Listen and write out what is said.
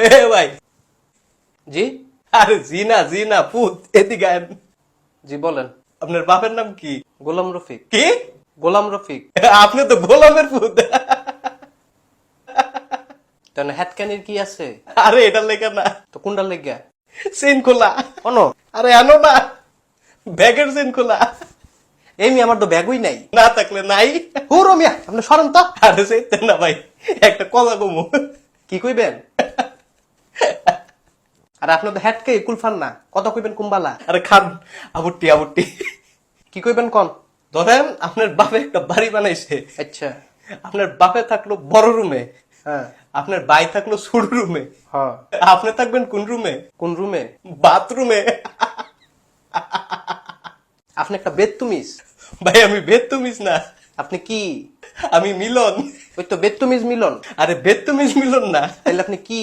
এ ভাই, জি আরে জি না পুত, এদিকে আয়েন। জি বলেন। আপনার বাপের নাম কি? গোলাম রফিক। কি? গোলাম রফিক। আপনি তো গোলামের পুত। কেন হ্যাটকানির কি আছে? আরে এটা লেখা না, তো কোনটা লেগা? চেন খোলা। অনো আরে আনো না, ব্যাগের চেন খোলা। এমনি আমার তো ব্যাগই নাই। না থাকলে নাই। হুরো মিয়া আপনি সরেন তো। আরে চাইতেন না ভাই, একটা কথা কমু। কি কইবেন? আর আপনার তো হ্যাটকে কুলফান না, কত কইবেন কুম্বালা? আরে খান, আবুটি আবুটি। কি কইবেন কোন? ধরেন আপনার বাপে একটা বাড়ি বানাইছে, আচ্ছা। আপনার বাপে থাকলো বড় রুমে, হ্যাঁ আপনার ভাই থাকলো ছোট রুমে, হ্যাঁ। আপনি থাকবেন কোন রুমে? কোন রুমে? বাথরুমে। আপনি একটা বেত্তুমিজ। ভাই আমি বেত্তুমিজ না, আপনি কি? আমি মিলন। ওই তো বেত্তুমিজ মিলন। আরে বেত্তুমিজ মিলন না, তাহলে আপনি কি?